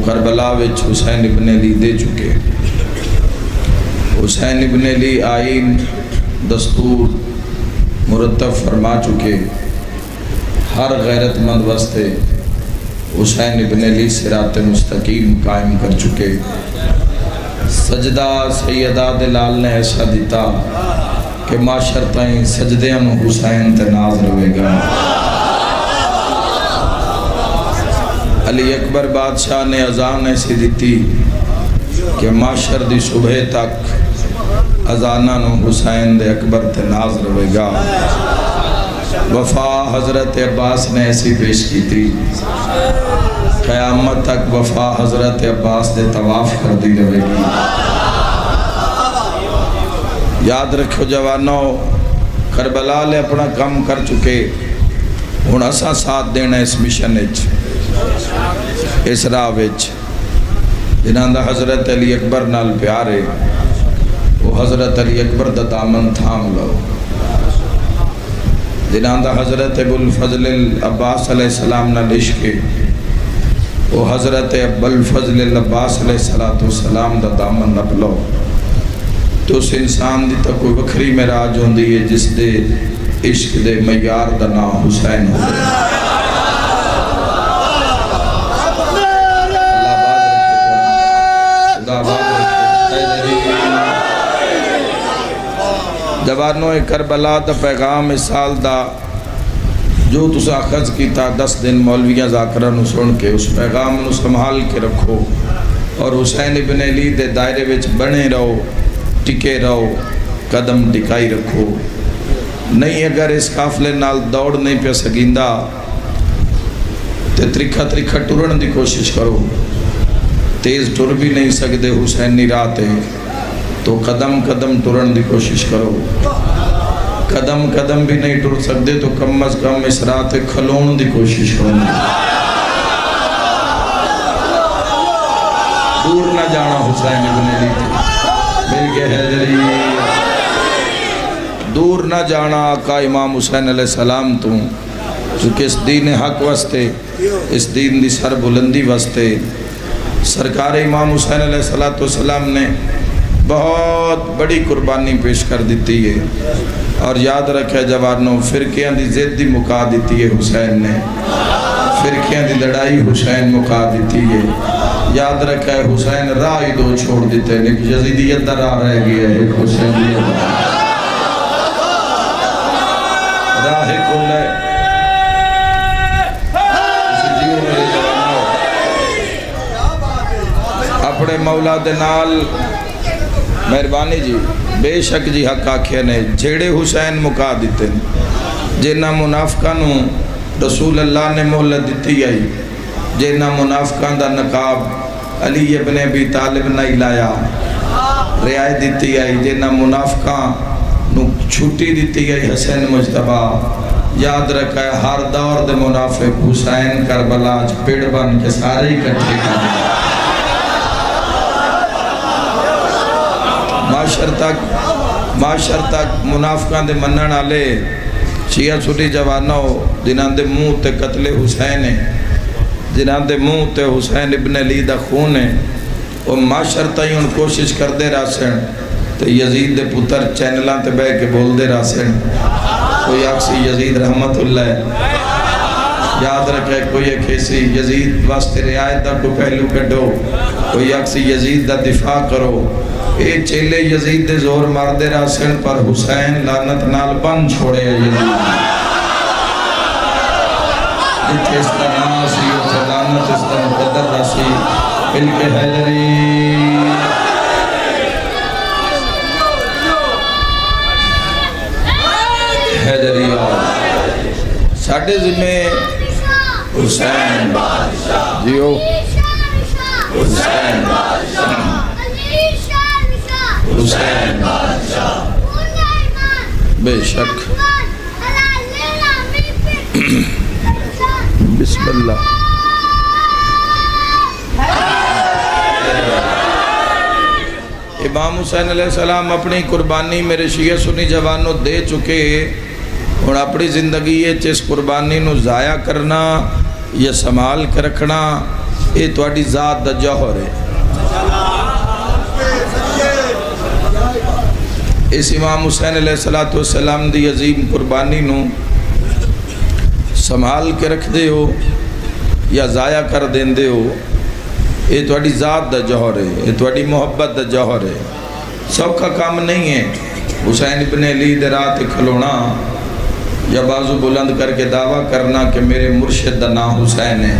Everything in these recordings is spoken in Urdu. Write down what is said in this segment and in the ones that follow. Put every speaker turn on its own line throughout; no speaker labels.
کربلا وچ حسین ابن علی دے چکے. حسین ابن علی آئین دستور مرتب فرما چکے. ہر غیرت مند واسطے حسین ابن علی صراط مستقیم قائم کر چکے. سجدہ سیدہ دلال نے ایسا دیتا کہ معاشر تائیں سجدیاں نو حسین تے ناز روے گا. علی اکبر بادشاہ نے اذان ایسی دیتی کہ معاشر دی صبح تک اذانہ نو حسین دے اکبر تے ناز روے گا. وفا حضرت عباس نے ایسی پیش کی تھی قیامت تک وفا حضرت عباس دے طواف کر دی رہے گی. یاد رکھو جوانوں، کربلا لے اپنا کام کر چکے. ہن اساں ساتھ دینا اس مشن وچ، اس راہ وچ جنہاں دا حضرت علی اکبر نال پیار ہے، وہ حضرت علی اکبر دا دامن تھام لو. جنہاں دا حضرت ابو الفضل العباس علیہ السلام نال عشق ہے، وہ حضرت ابو الفضل العباس علیہ السلام دا دامن نپ لو. تو اس انسان دی تا کوئی وکھری معراج ہوندی ہے جس دے عشق دے معیار دا نام حسین ہو. جوانوں کربلا دا پیغام اس سال دا جو تسا اخذ کیتا 10 دن مولویاں ذاکرہ نو سن کے اس پیغام نو سنبھال کے رکھو اور حسین ابن علی دے دائرے وچ بنے رہو، ٹکے رہو، قدم ٹکائی رکھو. نہیں اگر اس قافلے نال دوڑ نہیں پہ سکیندہ تے ترکھا ترکھا ٹرن دی کوشش کرو. تیز ٹر بھی نہیں سکتے حسینی راتے تو قدم قدم ٹرن دی کوشش کرو. قدم قدم بھی نہیں ٹر سکتے تو کم از کم اس رات کھلون دی کوشش کرو. دور نہ جانا حسین ابن علی مل کے حیدری، دور نہ جانا آقا امام حسین علیہ السلام تو، چونکہ اس دین حق واسطے، اس دین دی سر بلندی واسطے سرکار امام حسین علیہ السلام نے بہت بڑی قربانی پیش کر دیتی ہے. اور یاد رکھے جوانوں، فرقیاں دی زد دی مکا دیتی ہے حسین نے، فرقیاں دی لڑائی حسین مکا دیتی ہے. یاد رکھے حسین راہ ہی دو چھوڑ دیتے ہیں، لیکن یزیدیت در آ رہ گیا ہے. ایک حسینیت راہ کل ہے. اپنے مولا دے نال مہربانی جی بے شک جی حق آکھے نے جھیڑے حسین مکا دیتے ہیں. جنہ منافقانوں رسول اللہ نے مہلت دیتی آئی، جنہ منافقان دا نقاب علی ابن ابی طالب نہ لایا رعایت دیتی آئی، جنہ منافقان چھٹی دیتی آئی حسین مجتبہ. یاد رکھا ہے ہر دور دے منافق حسین کربلا پیڑ بن کے سارے ہی کٹھے کریں. معاشر تک منافقان دے منن آلے شیعہ سنی جوانوں جنہاں دے منہ تے قتل حسین ہے، جنہاں دے منہ تے حسین ابن علی دا خون ہے، وہ معاشر تائیں ان کوشش کر دے راسن تے یزید دے پتر چینلان تے بے کے بول دے راسن. کوئی اکسی یزید رحمت اللہ یاد رکھے، کوئی ایک ایسی یزید واسطے رعایت دا کو پہلو کٹو، کوئی اکسی یزید دا دفاع کرو. اے چیلے یزید دے زور مردے راسن پر حسین لعنت نال بن چھوڑے یزید. جتھے اس کا ناسی اتھے لعنت اس کا مقدر راسی مل کے حیدری. حیدری ساڑھے ذمہ حسین جیو حسین حسین بے شک. بسم اللہ. امام حسین علیہ السلام اپنی قربانی میرے شیعہ سنی جوانوں دے چکے، اور اپنی زندگی اس قربانی نو ضائع کرنا یا سنبھال کے رکھنا یہ تواڈی ذات دا جوہر ہے۔ اس امام حسین علیہ السلام دی عظیم قربانی نو سنبھال کے رکھ دے ہو یا ضائع کر دین دے ہو، یہ تواڈی ذات دا جوہر ہے، یہ تواڈی محبت دا جوہر ہے۔ سب کا کام نہیں ہے حسین ابن علی دے راہ تے کھلونا یا بازو بلند کر کے دعویٰ کرنا کہ میرے مرشد دا نام حسین ہے۔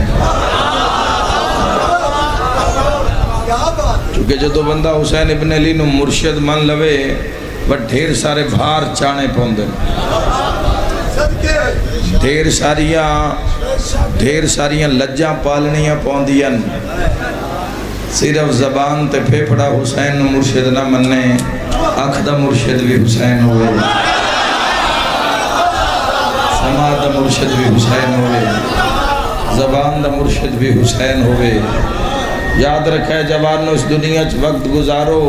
چونکہ جدو بندہ حسین ابن علی نو مرشد من لوے بٹ ڈھیر سارے بھار چانے پوندے، ڈھیر ساریاں لجاں پالنیاں پوندیاں، صرف زبان تے پھیپڑا حسین نو مرشد نہ مننے، اکھ دا مرشد بھی حسین ہوئے، سماع دا مرشد بھی حسین ہوئے، زبان دا مرشد بھی حسین ہوئے۔ یاد رکھے جوانو اس دنیا چ وقت گزارو،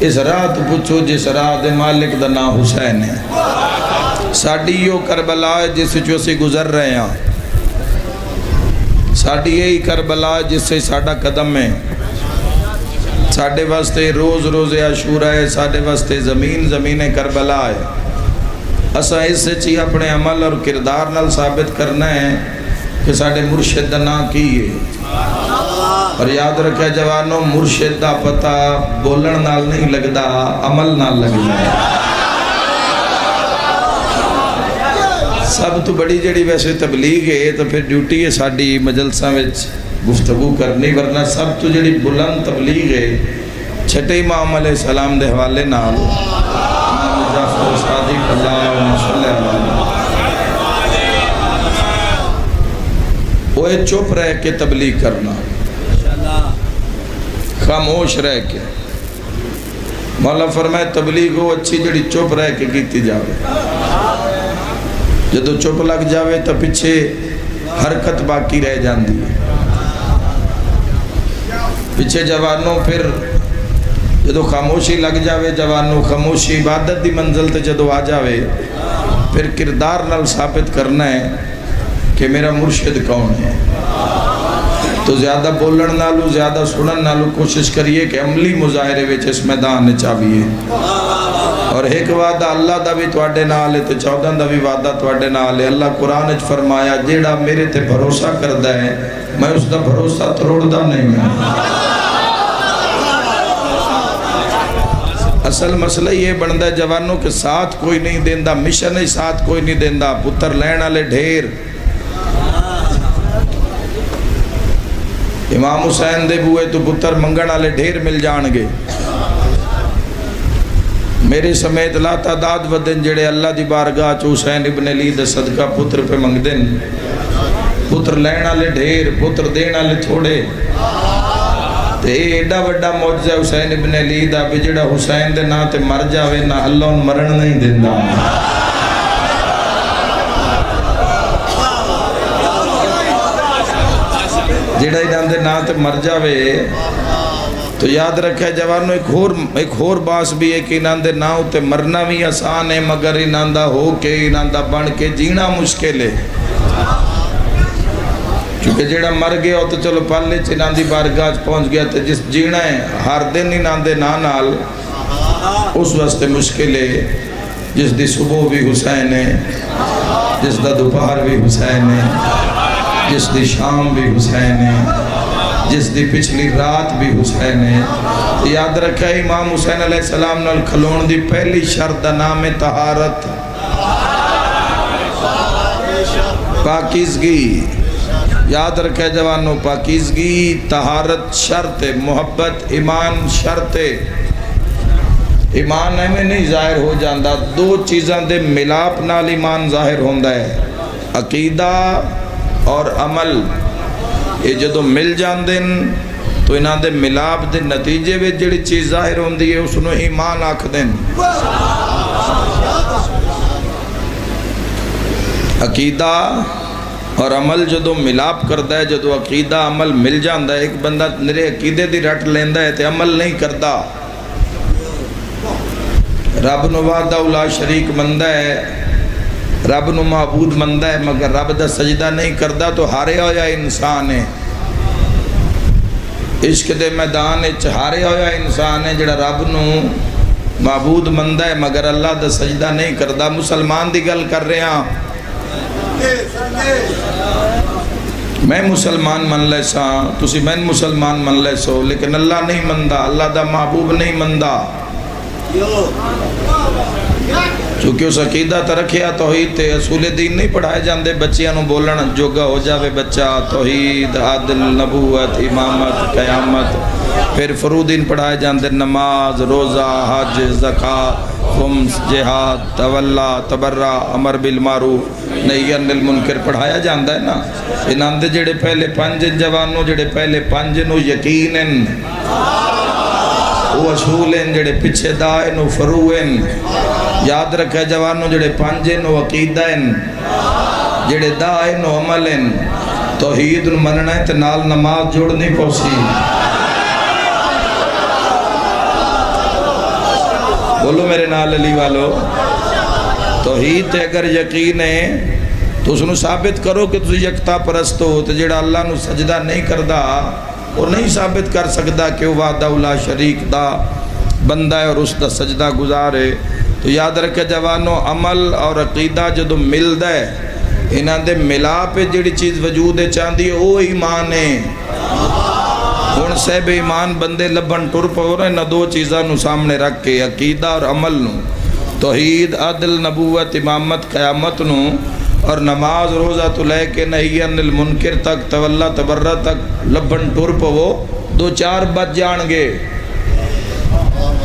اس رات پوچھو جس راہ دے مالک دا نام حسین ہے۔ ساڑی یو کربلا ہے جس سے جو اسی گزر رہے ہیں، ساڑی یہی کربلا ہے جس سے ساڑا قدم ہے، ساڑے واسطے روز روز عاشورہ ہے، ساڑے واسطے زمین کربلا ہے۔ اسا اس سے چی اپنے عمل اور کردار نال ثابت کرنا ہے کہ ساڑے مرشد دا نام کی ہے۔ اور یاد رکھے جوانوں، مرشد دا پتہ بولن نال نہیں لگدا، عمل نال لگدا ہے۔ سب تو بڑی جڑی ویسے تبلیغ ہے تو پھر ڈیوٹی ہے ساڑی مجلسہ وچ گفتگو کرنی، ورنہ سب تو جڑی بلند تبلیغ ہے چھٹے امام علیہ السلام دے حوالے نال امام جعفر صادق اللہم صلی اللہ علیہ وہ چپ رہ کے تبلیغ کرنا، خاموش رہ کے۔ مولا فرمائے تبلیغ ہو اچھی جڑی چپ رہ کے کیتی جاوے، جدو چپ لگ جاوے تو پچھے حرکت باقی رہ جاندی ہے۔ پچھے جوانوں پھر جدو خاموشی لگ جاوے، جوانوں خاموشی عبادت دی منزل تے جدو آ جاوے، پھر کردار نال ثابت کرنا ہے کہ میرا مرشد کون ہے۔ تو زیادہ بولن نالو زیادہ سنن نالو کوشش کریے کہ عملی مظاہرے وچ اس میدان چاویے۔ اور ایک وعدہ اللہ دا بھی تواڈے نال ہے تے 14 دا بھی وعدہ تواڈے نال ہے۔ اللہ قرآن وچ فرمایا جیڑا میرے تے بھروسہ کردا ہے میں اس دا بھروسہ توڑدا نہیں ہوں۔ اصل مسئلہ یہ بندا ہے جوانوں کے ساتھ کوئی نہیں دیندا، مشن ہی ساتھ کوئی نہیں دیندا، پتر لین والے ڈھیر۔ امام حسین دے بوئے تو پتر منگن والے ڈھیر مل جان گے۔ میرے سمیت لا تعداد ودن جڑے اللہ دی بارگاہ چ حسین ابن علی دے صدقہ پتر پہ منگ دن، پتر لین والے ڈھیر، پتر دین والے تھوڑے۔ تے ایڈا وڈا معجزہ حسین ابن علی دا بھی جڑا حسین دے نا تے مر جاوے نہ اللہ ان مرن نہیں دیندا۔ جڑا انہاں دے نا تے مر جاوے تو یاد رکھے جوانوں ایک اور باس بھی ہے کہ انہاں دے نا تے مرنا بھی آسان ہے، مگر انہاں دا ہو کے انہاں دا بن کے جینا مشکل ہے۔ چونکہ جڑا مر گیا ہو تو چلو پالے انہاں دی بارگاہ پہنچ گیا، تو جس جینا ہے ہر دن انہاں دے نا نال اس واسطے مشکل ہے۔ جس دی صبح بھی حسین ہے، جس دا دوپہر بھی حسین ہے، جس دی شام بھی حسین ہے، جس دی پچھلی رات بھی حسین ہے۔ یاد رکھا امام حسین علیہ السلام نال کھلون دی پہلی شرط دا نام طہارت، پاکیزگی۔ یاد رکھے جوانوں، پاکیزگی طہارت شرط ہے، محبت ایمان شرط ہے۔ ایمان میں نہیں ظاہر ہو جاندہ، دو چیزاں دے ملاپ نال ایمان ظاہر ہوندہ ہے، عقیدہ اور عمل۔ یہ جدو مل جان دن تو انہاں دے ملاپ دے نتیجے میں جڑی چیز ظاہر ہوندی ہے اس نے ایمان آکھ دن۔ عقیدہ اور عمل جدو ملاپ کرتا ہے، جدو عقیدہ عمل مل جاندہ ہے، ایک بندہ میرے عقیدے دی رٹ لیندہ ہے تے عمل نہیں کرتا، رب نو وحدہ لا شریک مندہ ہے، رب نو معبود مندہ ہے، مگر رب دا سجدہ نہیں کرتا تو ہارے ہویا انسان ہے۔ عشق دے میدان ہاریا ہویا انسان ہے جڑا رب نو معبود مندا ہے مگر اللہ دا سجدہ نہیں کردا. مسلمان دی گل کر رہے ہاں. میں مسلمان من لے سا تسی میں مسلمان من لے سو لیکن اللہ نہیں مندا, اللہ دا محبوب نہیں مندا. چونکہ اس عقیدہ ترکھیا توحید تے اصول دین نہیں پڑھائے جاندے. بچیاں نو بولن جوگا ہو جاوے بچہ توحید عدل نبوت امامت قیامت. پھر فرودین پڑھائے جاندے نماز روزہ حج زکاة خمس جہاد تولا تبرہ امر بالمعروف نہی عن المنکر پڑھایا جاندہ ہے نا. انہاں دے جڑے پہلے پنج جوانوں جڑے پہلے پنج نو یقینن وہ اصولیں جڑے پچھے دائیں و فروئیں. یاد رکھے جوانوں جڑے پانجیں و عقیدیں جڑے دائیں و عملیں. توحید مننا ہے تے نال نماز جوڑ نہیں پوسی. بولو میرے نال علی والو. توحید تے اگر یقین ہے تو اس نو ثابت کرو کہ تسی یکتا پرست ہو. تے جڑا اللہ نو سجدہ نہیں کردہ وہ نہیں ثابت کر سکتا کہ وہ وحدہ لا شریک دا بندہ ہے اور اس دا سجدہ گزارے. تو یاد رکھے جوانوں عمل اور عقیدہ جدو مل دے انہاں دے ملا پہ جڑی چیز وجود چاندی ہے وہ ایمان ہے. ہن صاحب ایمان بندے لبن ٹر پو رہے نہ دو چیزاں نو سامنے رکھ کے عقیدہ اور عمل نو توحید عدل نبوت امامت قیامت نو اور نماز روزہ تو لے کے نہی عن المنکر تک تولا تبرہ تک لبن ٹر پو. دو چار بچ جان گے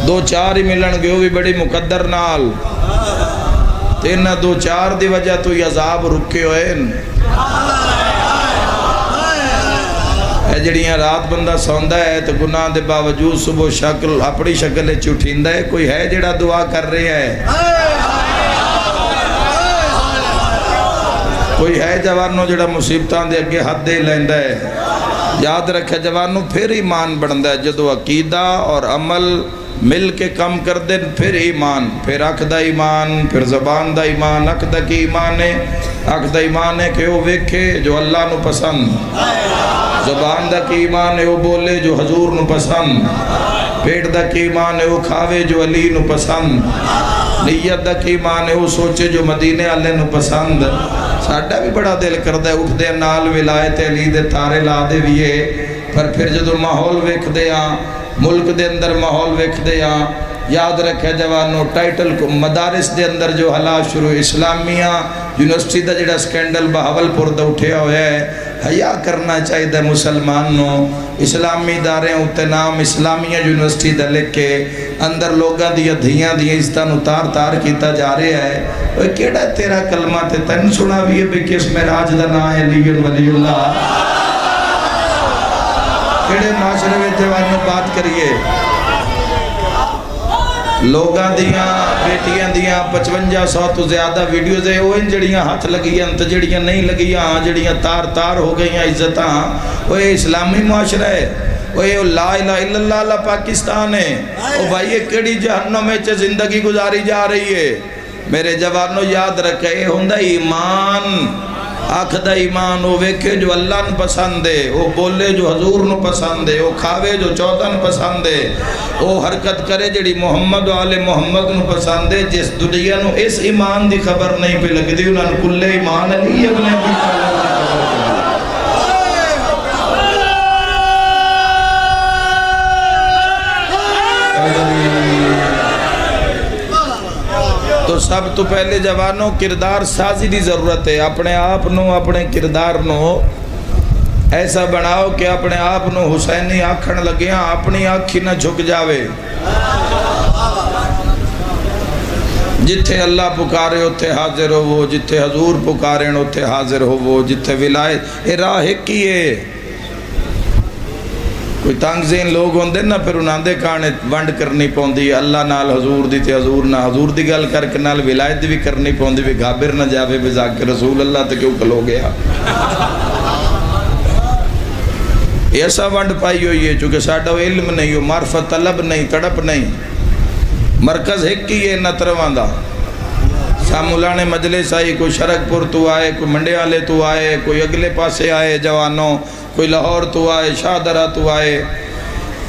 دو چار ہی ملن گے وہ بھی بڑی مقدر نال. تینا دو چار دی وجہ تو یہ عذاب رکے ہوئے. اے جڑیاں رات بندہ سوندہ ہے تو گناہ دے باوجود صبح شکل اپنی شکل چٹھیندہ ہے. کوئی ہے جڑا دعا کر رہے ہے؟ کوئی ہے جوانوں جڑا مصیبتان دے اگے حد دے لیندہ ہے؟ یاد رکھے جوانوں پھر ایمان بڑھندہ ہے جدو عقیدہ اور عمل مل کے کم کر دیں. پھر ایمان پھر اکھ دا ایمان پھر زبان دا ایمان. اکھ دا کی ایمان ہے؟ اکھ دا ایمان ہے کہ وہ ویکھے جو اللہ نو پسند. زبان دا کی ایمان ہے وہ بولے جو حضور نو پسند. پیٹ دا کی ایمان ہے وہ کھاوے جو علی نو پسند. نیت دا کی ایمان ہے وہ سوچے جو مدینے والے نو پسند. ساڈا بھی بڑا دل کردہ ہے اٹھ دے نال ولایت علی دے تارے لا دے ویے. پر پھر جدو ماحول ویکھ دے ہاں ملک دے اندر ماحول ویکھ دے ہاں. یاد رکھے جوانوں ٹائٹل کو مدارس دے اندر جو حالات شروع اسلامیہ یونیورسٹی دا جڑا سکینڈل بہاولپور دا اٹھیا ہویا ہے. حیا کرنا چاہیے مسلمانوں. اسلامی داریں اتے نام اسلامیہ یونیورسٹی دا لکھ کے اندر لوگاں دیا دھیاں دیا عزتاں تار تار کیتا جا رہا ہے. وہ کیڑا تیرا کلمہ تے تن سنا بھی ہے بے کس معراج دا نا ہے علی ولی اللہ. کیڑے معاشرے میں جوانوں بات کریے. لوگاں دیاں بیٹیاں دیاں 5500 تو زیادہ ویڈیوز ہے وہ ان جڑیاں ہاتھ لگیاں تو جڑیاں نہیں لگیاں جڑیاں تار تار ہو گئیاں عزتاں. وہ اسلامی معاشرہ ہے. وہ لا الہ الا اللہ اللہ پاکستان ہے. وہ بھائی یہ کیڑی جہنم میں زندگی گزاری جا رہی ہے. میرے جوانوں یاد رکھے ہوندہ ایمان. آنکھ دا ایمان وہ ویکھے جو اللہ نے پسند ہے. وہ بولے جو حضور نے پسند ہے. وہ کھاوے جو 14 نے پسند ہے. وہ حرکت کرے جڑی محمد و آل محمد نے پسند ہے. جس دنیا نو اس ایمان دی خبر نہیں پہ لگ دی انہوں نے کل ایمان علی ابن ابی طالب تو سب تو پہلے جوانوں کردار سازی دی ضرورت ہے. اپنے آپ نو اپنے کردار نو ایسا بناؤ کہ اپنے آپ نو حسینی آکھن لگیاں اپنی آنکھی نہ جھک جاوے. جتھے اللہ پکارے اتھے حاضر ہو وہ. جتھے حضور پکارے اتھے حاضر ہو وہ. جتھے ولایت اے راہ ایک ہی ہے. کوئی تنگزین لوگ ہوندے نا پھر انہاں دے کانے ونڈ کرنی پوندی. اللہ نال حضور دی تے حضور نہ حضور دی گل کر کے نال ولایت بھی کرنی پوندی. بھی گھابر نہ جاوے بھی ذاکر رسول اللہ تے کیوں کھلو گیا. ایسا ونڈ پائی ہوئی ہے چونکہ ساڑھا علم نہیں ہو معرفت طلب نہیں تڑپ نہیں. مرکز ایک ہی ہے نتروان دا. سامولانے مجلس آئی. کوئی شرک پور تو آئے کوئی منڈے والے تو آئے کوئی اگلے پاسے آئے جوانوں. کوئی لاہور تو آئے شاہدرہ تو آئے.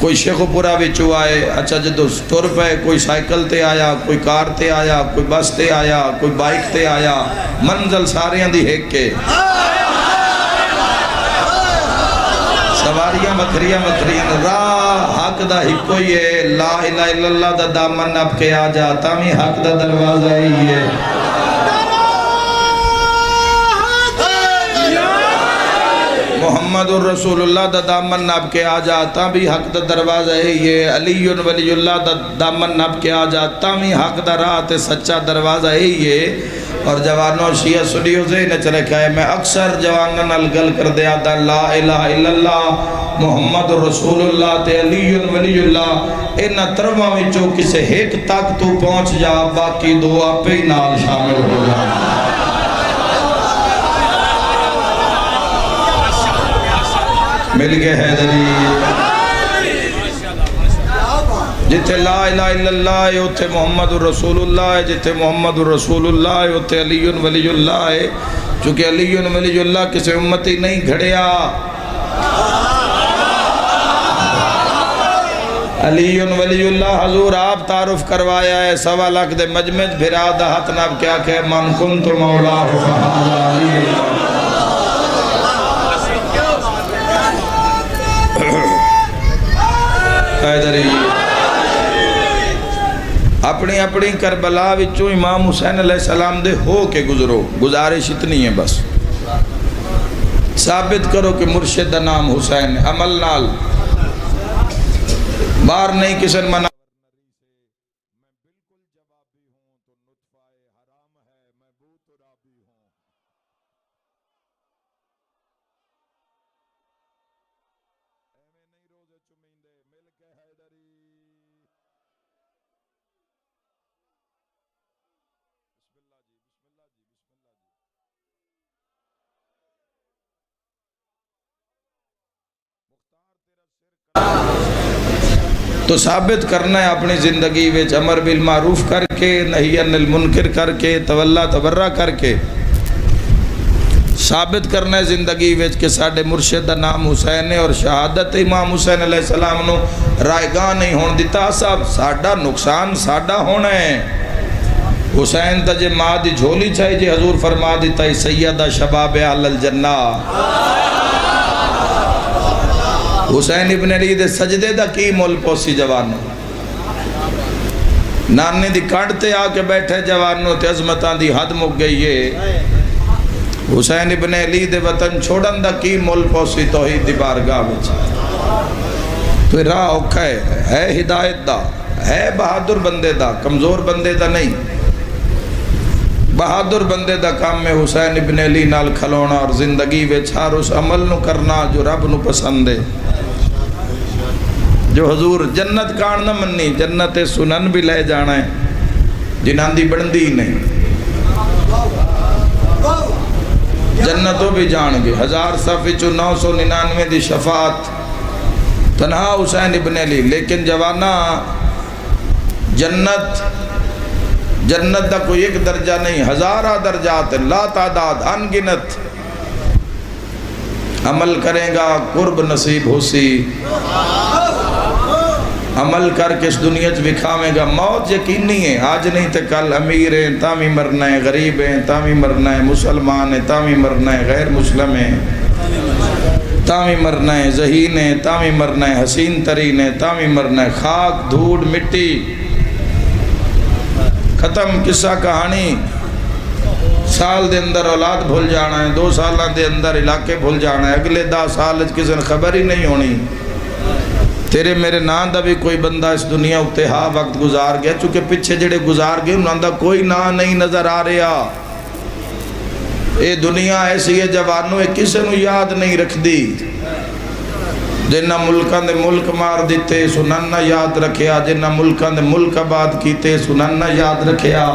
کوئی شیخو پورا وچو آئے اچھا جدو ٹر پے کوئی سائیکل تے آیا کوئی کار تے آیا کوئی بس تے آیا کوئی بائک تے آیا منزل ساریاں دی ایک کے سواریاں مکھریاں راہ حق دا ہی کوئی ہے لا الہ الا اللہ دا دامن اب کے آ جا تامی حق دا دروازہ ہی ہے محمد الرسول اللہ دا دامن ناب کے آ جاتا بھی حق دا دروازہ ہے یہ علی ولی اللہ دا دامن ناب کے آ جاتا بھی حق دا رات سچا دروازہ ہے یہ اور جوانوں شیعہ سنیوں سے نچ رکھا ہے میں اکثر جوانن الگل کر دیا دا لا الہ الا اللہ محمد الرسول اللہ تے علی ولی اللہ انہ ترواں وچوں کسے ایک تک تو پہنچ جا باقی دو آپ ہی نال شامل ہو جا مل گئے حیدری جتے لا الہ الا اللہ ہے اتھے محمد الرسول اللہ ہے جتے محمد الرسول اللہ ہے اتھے علی ولی اللہ ہے چونکہ علی ولی اللہ کسی امتی نہیں گھڑیا علی ولی اللہ حضور آپ تعارف کروایا ہے 1.25 لاکھ دے مجمج بھرا دا حت ناب کیا کہ من کنت مولا ہو علی اللہ حیدری اپنی اپنی کربلا وچوں امام حسین علیہ السلام دے ہو کے گزرو گزارش اتنی ہے بس ثابت کرو کہ مرشد دا نام حسین عمل نال بار نہیں کسن منع تو ثابت کرنا ہے اپنی زندگی وچ امر بالمعروف کر کے نہی عن المنکر کر کے تولا تبرہ کر کے ثابت کرنا ہے زندگی وچ کہ ساڑھے مرشد دا نام حسین ہے اور شہادت امام حسین علیہ السلام نو رائے گاہ نہیں ہون دیتا صاحب ساڑھا نقصان ساڑھا ہونا ہے حسین تا جے ماں دی جھولی چاہی جے حضور فرما دیتا ہے سیدہ شباب اہل الجنہ حسین ابن علی دے سجدے دا کی مول پوسی جوانوں نانے دی کانٹتے آ کے بیٹھے جوانوں تے عظمتان دی حد مک گئی ہے حسین ابن علی دے وطن چھوڑن دا کی مول پوسی توحید دی بارگاہ وچ تو راہ اوکھا ہے ہدایت دا ہے بہادر بندے دا کمزور بندے دا نہیں بہادر بندے دا کام میں حسین ابن علی نال کھلونا اور زندگی وچ ہر اس عمل نو کرنا جو رب نو پسند ہے جو حضور جنت کان نہ مننی جنت سنن بھی لے جانا ہے جنہاں دی بڑھندی نہیں جنتوں بھی جان گے 1000 صفحے 999 دی شفاعت تنہا حسین ابن علی لیکن جوانا جنت دا کوئی ایک درجہ نہیں ہزارہ درجات لا تعداد انگنت عمل کریں گا قرب نصیب ہو سی عمل کر کے اس دنیا چ بکھاویں گا موت یقینی ہے آج نہیں تے کل امیر ہیں تامی مرنا ہے غریب ہیں تامی مرنا ہے مسلمان ہیں تامی مرنا ہے غیر مسلم ہیں تامی مرنا ہے ذہین ہے تامی مرنا ہے حسین ترین ہے تامی مرنا ہے خاک دھوڑ مٹی ختم قصہ کہانی سال دے اندر اولاد بھول جانا ہے 2 سالہ دے اندر علاقے بھول جانا ہے اگلے 10 سال کسی نے خبر ہی نہیں ہونی تیرے میرے نام دا بھی کوئی بندہ اس دنیا اتے ہاں وقت گزار گیا چونکہ پچھے جڑے گزار گئے انہوں دا کوئی نام نہیں نظر آ رہا اے دنیا ایسی ہے جوانوں کسی نو یاد نہیں رکھ دی جنہ ملکان دے ملک مار دیتے سنن نہ یاد رکھیا جنہ ملکان دے ملک آباد کیتے سنن نہ یاد رکھیا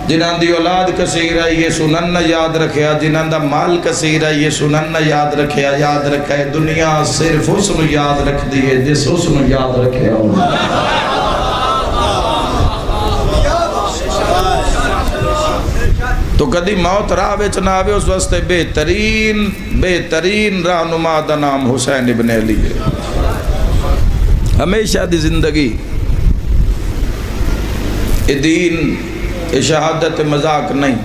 جنہ دی اولاد کثیر ہے یہ سنن نہ یاد رکھیا جنہ دا مال کثیر ہے یہ سنن نہ یاد رکھیا یاد رکھے دنیا صرف اس نو یاد رکھ دیئے جس اس نو یاد رکھیا تو کدی موت راہ وچ نہ آوے اس واسطے بہترین رہنما دا نام حسین ابن علی ہے ہمیشہ دی زندگی اے دین اے شہادت مذاق نہیں.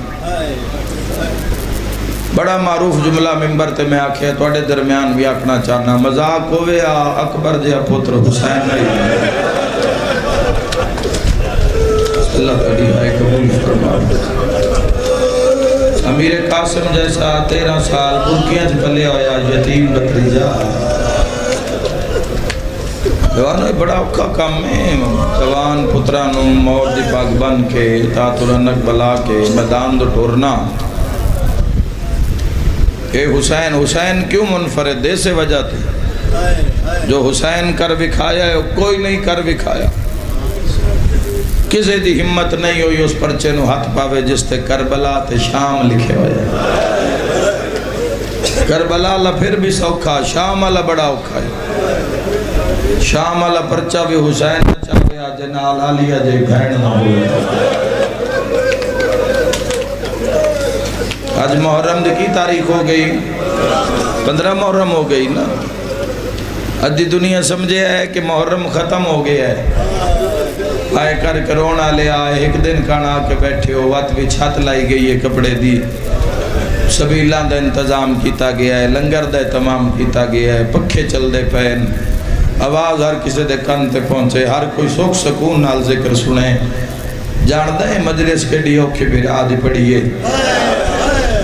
بڑا معروف جملہ ممبر تے میں آکھیا توڑے درمیان بھی آکھنا چاہنا مذاق ہوئے اکبر جہا پتر حسین نہیں. اللہ تعالی ہے قبول فرمائے. امیر قاسم جیسا 13 سال برکیاں پلے ہویا یتیم بکریجا. جوانو بڑا اوکھا کام ہے. جوان پترانوں موت دی پاک بن کے تاترنک بلا کے میدان دو ٹورنا. اے حسین حسین کیوں منفرد دے سے وجہ تھی. جو حسین کر بکھایا ہے کوئی نہیں کر بکھایا. کسے دی ہمت نہیں ہوئی اس پرچے نو ہاتھ پاوے جس تے کربلا تے شام لکھے ہوئے. کربلا اللہ پھر بھی سوکھا شام اللہ بڑا اوکھا ہے. شام اللہ پرچہ بھی حسین نہ چاہے آجے نال آلی آجے بھین نہ ہوئے. آج محرم دی کی تاریخ ہو گئی 15 محرم ہو گئی نا. ادھی دنیا سمجھے ہے کہ محرم ختم ہو گیا ہے. آئے کر کرونا لے آئے ایک دن کھانا کے بیٹھے ہو وقت بھی چھت لائی گئی ہے کپڑے دی سبیلان دا انتظام کیتا گیا ہے لنگر دا تمام کیتا گیا ہے پکھے چل دے پین آواز ہر کسی دے کن تے پہنچے ہر کوئی سوک سکون نال ذکر سنے جاندہ ہے مجلس کے لیے اوکھے بیرا دی پڑیے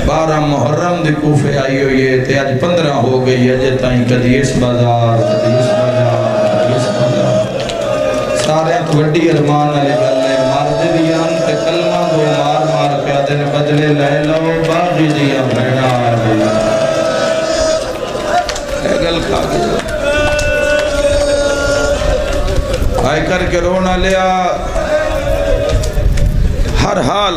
12 محرم دی کوفے آئی ہوئی ہے تے آج 15 ہو گئی ہے جے تائیں کدی اس بازار کدی اس بازار اس بازار سارے تو وڈی ارمان علی گلے مرد دیان تے کلمہ دو مار مار پیا دن بدلے لے لو باغی دیا بھیڑا آگئی اے گل کھا گیا آئے کر کے رونا لیا ہر حال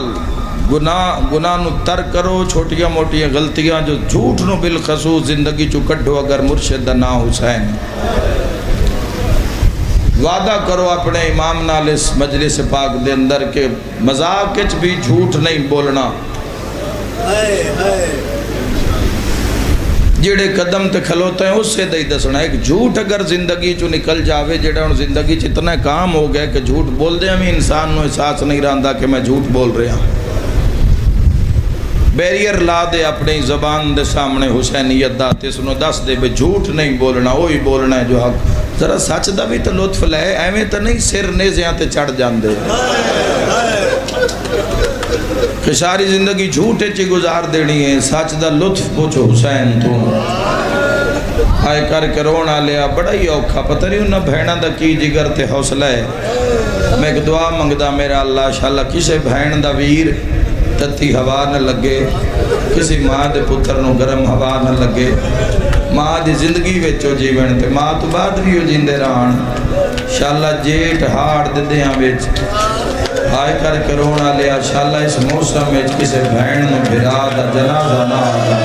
گناہ نو تر کرو چھوٹیاں موٹیاں غلطیاں جو جھوٹ نو بالخصوص زندگی چو کڈھو اگر مرشد دا نا حسین وعدہ کرو اپنے امام نال اس مجلس پاک دے اندر کہ مذاق کچھ بھی جھوٹ نہیں بولنا جیڑے قدم تے کھلوتے ہیں اس سے دے دسنا ایک جھوٹ اگر زندگی چو نکل جاوے جیڑا ان زندگی چتنا کام ہو گیا کہ جھوٹ بول دے ہمیں انسان نو احساس نہیں رہندا کہ میں جھوٹ بول رہا بیریر لا دے اپنی زبان دے سامنے حسینیت دا تے سنو دس دے بے جھوٹ نہیں بولنا وہی بولنا ہے جو حق ذرا سچ دا بھی تو لطف لے ایویں تو نہیں سر نیزیاں تے چڑھ جان دے کہ ساری زندگی جھوٹے چی گزار دینی ہے سچ دا لطف پوچھو حسین تو آئے کر کے رونا لیا بڑا ہی اوکھا پتہ نہیں انہا بھینہ دا کی جگر تے حوصلہ ہے میں ایک دعا منگدہ میرا اللہ شاءاللہ کسے بھین دا ویر تتی ہوا نہ لگے کسی ماں دے پتر نو گرم ہوا نہ لگے ماں دی زندگی ویچو جیون تے ماں تو بعد بھی ہو جیندے رہان شاءاللہ جیٹ ہاڑ دے دیاں ویچ آئے کر کے رونا لیا شاءاللہ اس موسم ویچ کسے بھین نو بھرا دا جنازہ نہ آگا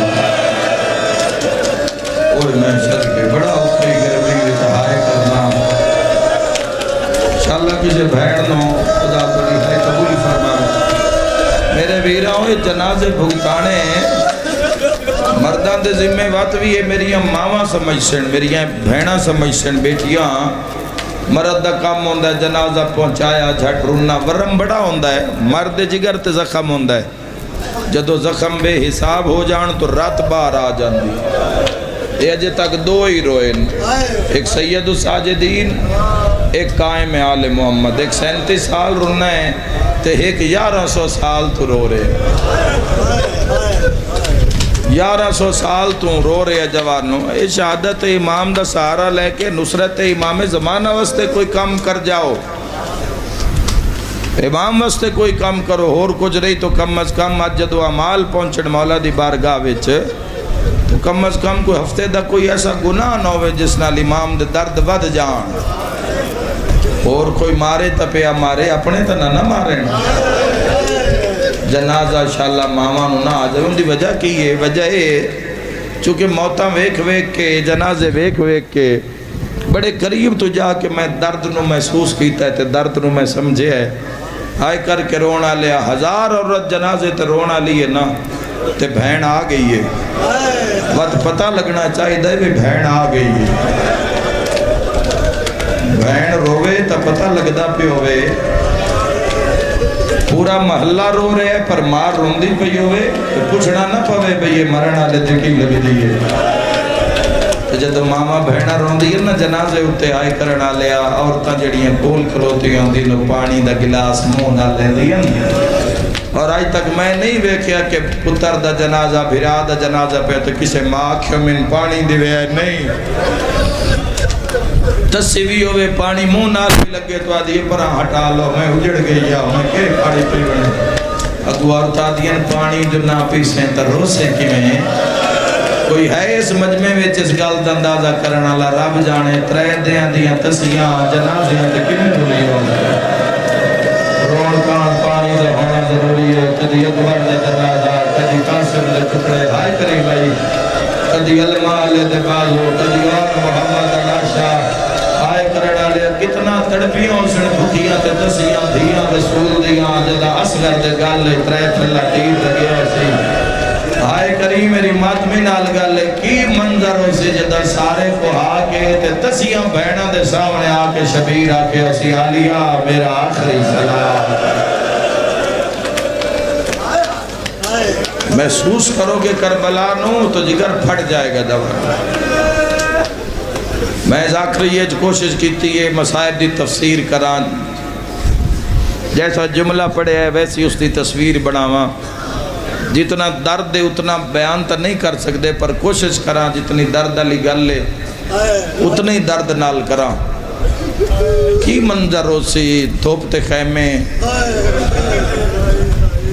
اوہ میں صدقے بڑا اوکھری گرمی ویچ آئے کرنا شاءاللہ کسے بھین نو خدا بڑی ہے قبول فرما میرے ویراؤں یہ جنازے بھگتانے مردان دے ذمہ وقت بھی یہ میریاں ماما سمجھسن میریاں بھینا سمجھسن بیٹیاں مرد دا کام ہوندہ ہے جنازہ پہنچایا جھٹ روننا ورم بڑا ہوندہ ہے مرد جگر تے زخم ہوندہ ہے جدو زخم بے حساب ہو جان تو رات بار آ جان دی یہ اجے تک دو ہی روئن ایک سید الساجدین ایک قائم آل محمد ایک 37 سال روننا ہے تے ایک 1100 سال تو رو رہے 1100 سال تو رو رہے جوانوں اے شہادت امام دا سہارا لے کے نصرت امام زمانہ واسطے کوئی کام کر جاؤ امام واسطے کوئی کام کرو اور کچھ رہی تو کم از کم مجد و عمال پہنچن مولا دی بارگاہ وچ تو کم از کم کوئی ہفتے دا کوئی ایسا گناہ نہ ہوئے جس نال امام دے درد ود جان اور کوئی مارے تا پیا مارے اپنے تا نہ مارے جنازہ انشاءاللہ ماما نو نہ آ جائے ان دی وجہ کی ہے وجہ ہے چونکہ موتاں ویک ویک کے جنازے ویک ویک کے بڑے قریب تو جا کے میں درد نو محسوس کیتا ہے تے درد نو میں سمجھے ہے آئے کر کے رونا لیا 1000 عورت جنازے تے رونا لیے نا تے بہن آ گئی ہے وقت پتہ لگنا چاہیے دے بھی بہن آ گئی ہے تو پتہ لگدا پہ ہوئے پورا محلہ رو رہے ہیں پر مار روندی پہ ہوئے تو پوچھنا نہ پوے بھئی یہ مرن آلے دکی لگی دیئے جدو ماما بہنا روندی ہے نا جنازے اتے آئے کرنا لیا عورتاں جڑیاں کول کھلوتی ہوں دینوں پانی دا گلاس منہ نہ لے دیا اور آج تک میں نہیں ویکھیا کہ پتر دا جنازہ بھرا دا جنازہ پہ تو کسے ماں کھو من پانی دیوے ہے نہیں تسی بھی ہوئے پانی منہ نہ لگے تو آدھی پرا ہٹا لو میں اجڑ گئی یا میں کہ پانی پی بنے اگو عورتاں دیاں پانی جو نہ پیسیں تر روسیں کی میں کوئی ہے اس مجمع میں جس گل دا اندازہ کرنا اللہ رب جانے ترے دیاں دیاں تسیاں جنازیاں تے کنے ضروری ہوتا ہے رون کان پانی دا ہونا ضروری ہے کدی اکبر دے جنازہ کدی قاسم دے ٹکڑے ہائے کری بھائی کدی علماء دے بازو کدی اور محمد علاشا ہائے کرنا لے کتنا تڑپیوں سن بھکیاں تے تسیاں دھیاں رسول دیاں جدا اصغر دے گل ترے پھلا ٹیر لگیا سی آئے کریم میری ماتمی نال گالے کی منظر ہو سے جدہ سارے کو آکے تے تسیاں بہنہ دے سامنے آکے شبیر آکے اسی آلیہ میرا آخری سلام محسوس کرو کہ کربلا نو تو جگر پھٹ جائے گا دور میں ذاکری یہ کوشش کیتی ہے مسائب دی تفسیر کران جیسا جملہ پڑھے ہے ویسی اس دی تصویر بناواں جتنا درد دے اتنا بیان تا نہیں کر سکتے پر کوشش کران جتنی درد علی گل لے اتنی درد نال کران کی منظر ہو سی دھوپتے خیمے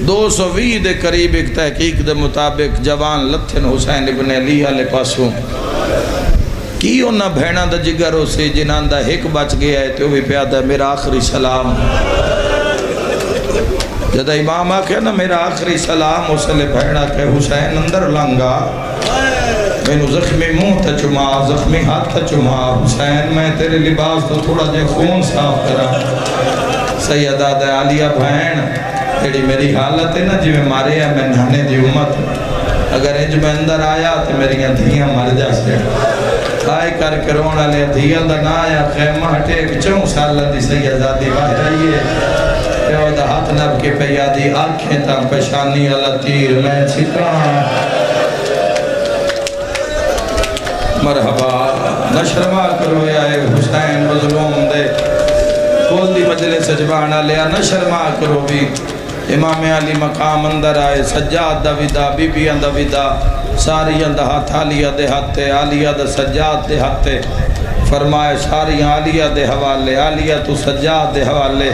220 دے قریب ایک تحقیق دے مطابق جوان لتھن حسین ابن علی علیہ پاسوں کی انہا بھینا دا جگر ہو سی جنان دا ایک بچ گیا ہے تو بھی پیادا ہے میرا آخری سلام جدہ امام آکھے نا میرا آخری سلام اسلے بھیڑا کہ حسین اندر لنگا میں زخمی منہ تا چما زخمی ہاتھ تا چما حسین میں تیرے لباس تو تھوڑا جے خون صاف کرا سیدہ دے عالیہ بھین تیری میری حالت ہے نا جی میں مارے ہیں میں نانے دی امت اگر انج میں اندر آیا تو میری دھیاں مر جا سے آئے کر کے رونا لے دھیاں دا نا آیا خیمہ ہٹے چون سالہ دی سیدہ دی باہ جائیے پیودا ہاتھ نب کے پیادی آنکھیں تا پشانی اللہ تیر میں چھکا مرحبا نشرما کرو یا حسین مظلوم دے کول دی مجلس جبانا لیا نشرما کرو بھی امام علی مقام اندر آئے سجاد دا ودا بی بی اندہ ودا ساری اندہ ہاتھ آلیہ دے ہاتھے آلیہ دا سجاد دے ہاتھے فرمائے ساری آلیہ دے حوالے آلیہ تو سجاد دے حوالے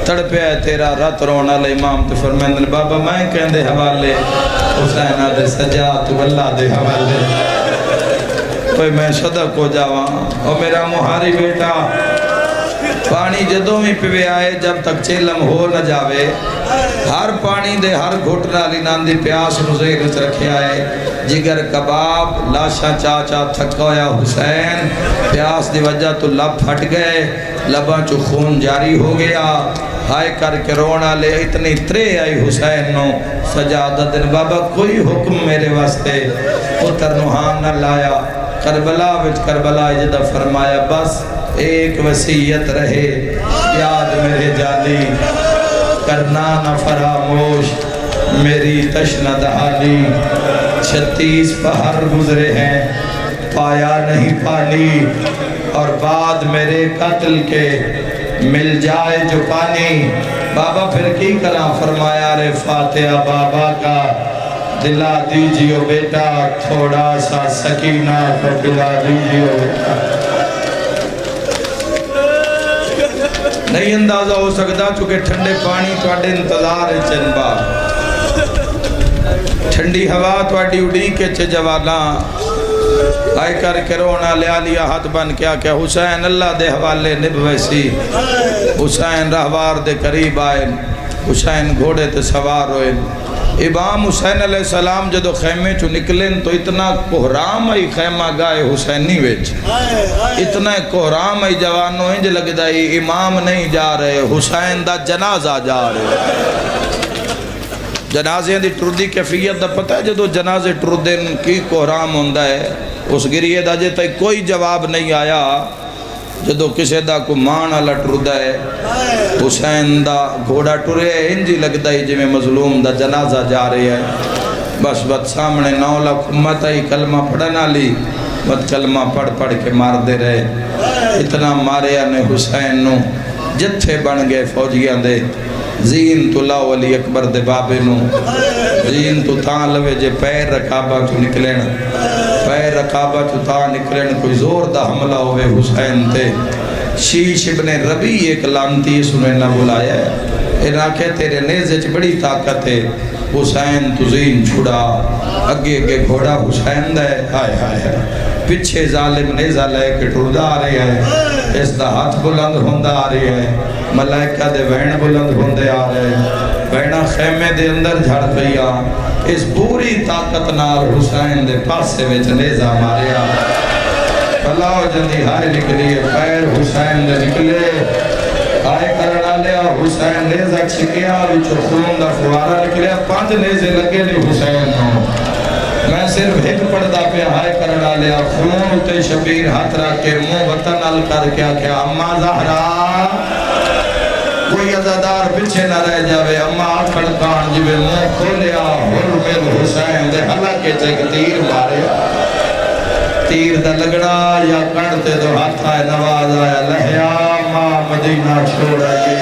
تڑپے ہے تیرا رات رونا لے امام تو فرمائے بابا میں کہن دے حوالے حسینہ دے سجاد تو اللہ دے حوالے کوئی میں صدق ہو جاواں اور میرا مہاری بیٹا پانی جدوں میں پوے آئے جب تک چیلم ہو نہ جاوے ہر پانی دے ہر گھٹنا لینان دی پیاس مزیرت رکھے آئے جگر کباب لاشا چاچا تھکویا حسین پیاس دی وجہ تو لب پھٹ گئے لباں چو خون جاری ہو گیا ہائے کر کے رونا لے اتنی ترے آئی حسین نو سجادت دن بابا کوئی حکم میرے واسطے پتر نوحان نہ لایا کربلا وچ کربلا جدہ فرمایا بس ایک وصیت رہے یاد میرے جالی کرنا نہ فراموش میری تشنہ دہالی 36 پہر گزرے ہیں پایا نہیں پانی اور بعد میرے قتل کے مل جائے جو پانی بابا پھر کی کرا فرمایا رے فاتحہ بابا کا دلا دیجیو بیٹا تھوڑا سا سکینہ کو دلا دیجیو بیٹا نہیں اندازہ ہو سکتا چونکہ ٹھنڈے پانی توڑے انتظار ہے چنبا ٹھنڈی ہوا توڑی اڑی کے چھے جوانا آئے کر کے رونا لیا لیا ہاتھ بن کیا کہ حسین اللہ دے حوالے نبویسی حسین رہوار دے قریب آئے حسین گھوڑے تے سوار ہوئے امام حسین علیہ السلام جدو خیمے چو نکلیں تو اتنا کوہرام آئی خیمہ گائے حسینی ویچ اتنا کوہرام آئی جوانوں انج لگ دائی امام نہیں جا رہے حسین دا جنازہ جا رہے جنازے دی ٹردی کیفیت دا پتہ ہے جدو جنازے ٹردن کی کوہرام ہوندہ ہے اس گریے دا جے تک کوئی جواب نہیں آیا جدو کسے دا کو مان والا ٹردا ہے حسین دا گھوڑا ٹرے انجی لگدا ہے جی میں مظلوم دا جنازہ جا رہی ہے بس سامنے 9 لاکھ امت آئی کلمہ پڑھنا لی بس کلمہ پڑھ کے مار دے رہے اتنا ماریا نے حسین نو جتھے بن گئے فوجیاں دے زین تو لاؤ علی اکبر دے بابے نو زین تو تاں لوے جے پیر رکابہ تو نکلین پیر رکابہ تو تاں نکلین کوئی زور دا حملہ ہوئے حسین تے شیش ابن ربی ایک لانتی سنیں نہ بلایا ہے ان آنکھیں تیرے نیزے چ بڑی طاقت ہے حسین تو زین چھڑا اگے گھوڑا حسین دے ہائے ہائے پچھے ظالم نیزہ لے کے ٹردہ آ رہے ہیں اس دا ہاتھ بلند ہوندہ آ رہے ہیں ملائکہ دے وین بلند ہوندے آ رہے ہیں وینہ خیمے دے اندر جھڑ پیا اس پوری طاقت نال حسین دے پاسے وچ نیزہ ماریا پلاؤ جندی ہائے نکلیے پیر حسین دے نکلے آئے کرنا لیا حسین نیزہ چھکیا وچو خون دا فوارہ نکلیا 5 نیزے لگے لی حسین نو میں صرف ایک پڑھدا پہ ہائے کرنا لیا خون تے شبیر ہاتھ رکھ کے منہ وطن ال کر کے آکھیا اماں زہرا کوئی عزادار پچھے نہ رہ جاوے اماں آکھڑ کان جوے منہ کھولیا حرم حسین دے حلقے چیک تیر ماریا تیر دا لگڑا یا کڑتے تو ہاتھ آئے نواز آیا لہیا ماں مدینہ چھوڑا گی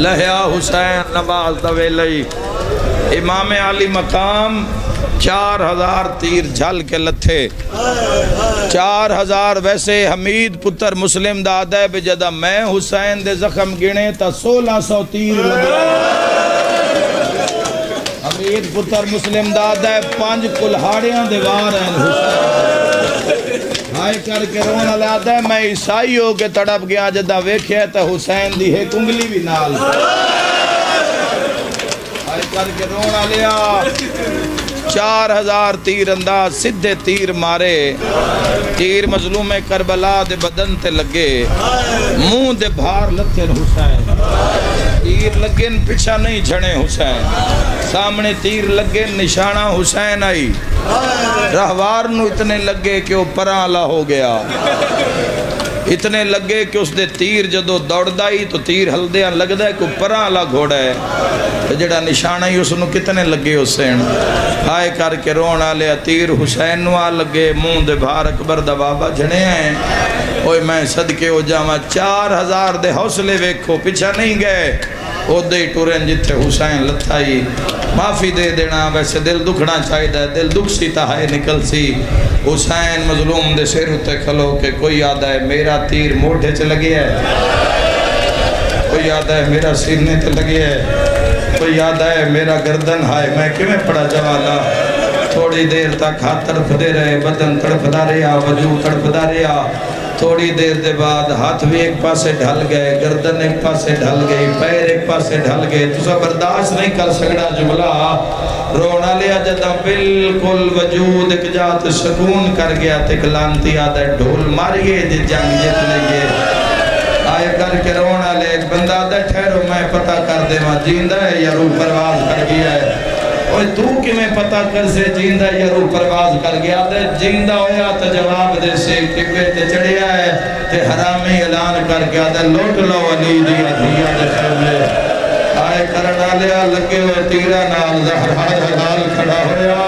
لہیا حسین نواز دوے لئی امام علی مقام 4000 تیر جھل کے لتھے 4000 ویسے حمید پتر مسلم دادا ہے بجدہ میں حسین دے زخم گنے تا 1600 تیر لگے حمید پتر مسلم دادا ہے 5 کلہاڑیاں دیوار ہیں حسین ہائے کر کے رونا لادا ہے میں عیسائی ہو کے تڑپ گیا جدہ ویکھیا تا حسین دی ہے کنگلی بھی نال کر کے رونا لیا 4000 تیر انداز سدھے تیر مارے تیر مظلوم کربلا دے بدن تے لگے منہ دے بھار لتھے حسین تیر لگن پچھا نہیں جھڑے حسین سامنے تیر لگے نشانہ حسین آئی رہوار نو اتنے لگے کہ وہ پرالا ہو گیا اتنے لگے کہ اس دے تیر جدو دوڑ دائی تو تیر ہلدیاں لگ دائے کہ پرالا گھوڑا ہے جڑا نشانہ ہی اس نو کتنے لگے حسین ہائے کر کے رونا لیا تیر حسین نو آ لگے منہ دے بھار اکبر دا بابا جھنے ہیں اوہ میں صدقے ہو جاما 4000 دے حوصلے ویکھو پیچھا نہیں گئے او دے ٹورن جتھے حسین لتھائی معافی دے دینا ویسے دل دکھنا چاہی دا دل دکھ سی تاہائے نکل سی حسین مظلوم دے سیر ہوتے کھلو کہ کوئی یاد ہے میرا تیر موڑے چ لگی ہے کوئی یاد ہے میرا سینے تے لگی ہے کوئی یاد ہے میرا گردن ہائے میں کیویں پڑا جوالا تھوڑی دیر تک ہاتھ تڑپ دے رہے بدن تڑپ دا رہا وجود تڑپ دا رہا تھوڑی دیر دے بعد ہاتھ بھی ایک پاسے ڈھل گئے گردن ایک پاسے ڈھل گئی پیر ایک پاسے ڈھل گئے تو برداشت نہیں کر سکنا جملہ رونا لیا جدہ بالکل وجود ایک جات سکون کر گیا تک لانتی آدھے ڈھول ماریے دے جنگ جت لئے آئے کر کے رونا لے ایک بندہ دے ٹھہرو میں پتہ کر دے ماں جیندہ ہے یا روح پرواز کر گیا ہے اوہ تو کی میں پتہ کر سے جیندہ یا روح پرواز کر گیا دے جیندہ ہویا تو جواب دے سے کبھے تے چڑھیا ہے تے حرامی اعلان کر گیا دے لوٹ لو علی دیا دیا دے خیمے آئے کرنا لیا لگے ہوئے تیرہ نال زہرہ حلال کھڑا ہویا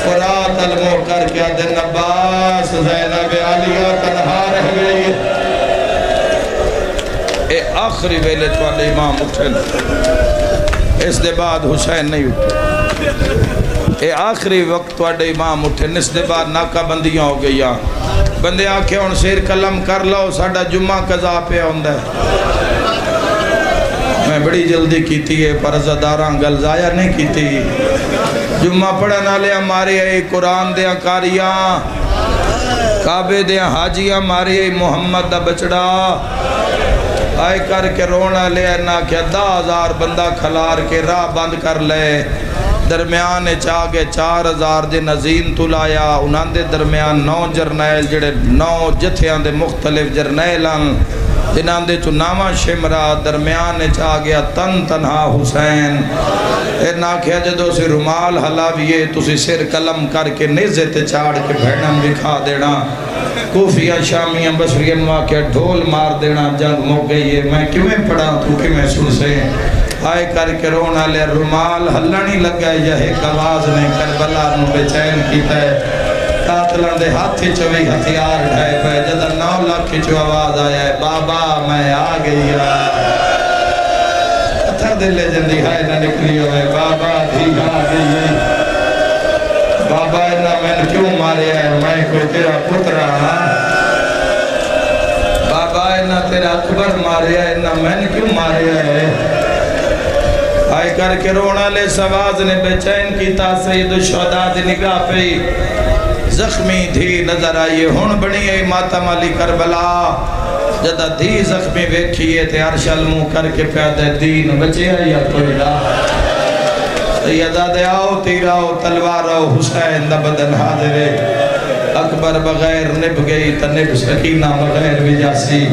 فرات علمو کر گیا دے نباس زینب علیہ تنہا رہ گئی اے آخری ویلے توالے امام اٹھن اس دے بعد حسین نہیں اٹھے اے آخری وقت توالے امام اٹھن اس دے بعد ناکہ بندیاں ہو گئیاں بندے آکھے ان سیر کلم کر لو ساڑھا جمعہ قضا پہ ہوندہ ہے میں بڑی جلدی کیتی ہے پر عزاداراں گل ضائع نہیں کیتی جمعہ پڑھنا لے ہمارے اے قرآن دیاں کاریاں کعبے دیاں حاجیاں مارے محمد دا بچڑا آئے کر کے رونا لے نا کہ 10,000 بندہ کھلار کے راہ بند کر لے درمیان چاگے 4,000 دے نزین تلایا انہاں دے درمیان 9 جرنیل جڑے 9 جتھیاں دے مختلف جرنیلان جنہاں دے چو نامہ شمرا درمیان چاہ گیا تن تنہا حسین اے نا کیا جدو سے رمال حلاویے تسی سر قلم کر کے نیزے تے چاڑ کے بھیڑن بکھا دینا کوفیہ شامیاں بصریاں واقعہ ڈھول مار دینا جنگ مو گئی میں کیویں پڑھا تو کیویں سن سے آئے کر کے رونا لے رمال ہلنی لگا یا ایک آواز نے کربلا نو بے چین کیتا ہے قاتلان دے ہاتھی چوئی ہتھیار ڈھائے پہ جدہ 9 لاکھ چو آواز آیا ہے بابا میں آ گئی اتھا دلے جندی ہائے نہ نکلی ہوئے بابا بھی آ گئی بابا انہا میں نے کیوں ماریا ہے میں کوئی تیرا پترا بابا انہا تیرا اکبر ماریا ہے انہا میں نے کیوں ماریا ہے آئے کر کے رونا لے سواز نے بے چین کیتا سید الشہداء دی نگاہ پہ زخمی دھی نظر آئیے ہون بڑی ہے ماتم علی کربلا جدہ دھی زخمی ویکھیے تھے عرش علمو کر کے پیادہ دین بچے یا کوئی لا سیدہ دے آؤ تیراؤ تلواراؤ حسین دا بدن حاضرے اکبر بغیر نب گئی تا نب سکینہ بغیر بھی جاسی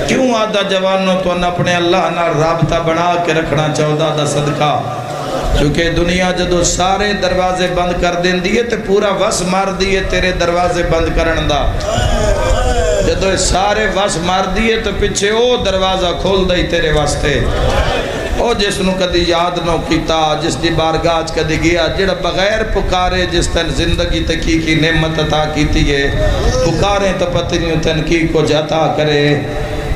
کیوں آدھا جوانوں تو ان اپنے اللہ نہ رابطہ بنا کے رکھنا چاہتا دا صدقہ چونکہ دنیا جدو سارے دروازے بند کر دیں دیئے تے پورا وس مار دیئے تیرے دروازے بند کرن دا جدو سارے وس مار دیئے تو پچھے او دروازہ کھول دائی تیرے واسطے او جس نو کدی یاد نو کیتا جس دی بارگاج کدی گیا جڑا بغیر پکارے جس تن زندگی تکی کی نعمت عطا کیتی ہے پکاریں تو پتنیوں تنقید کو جاتا کرے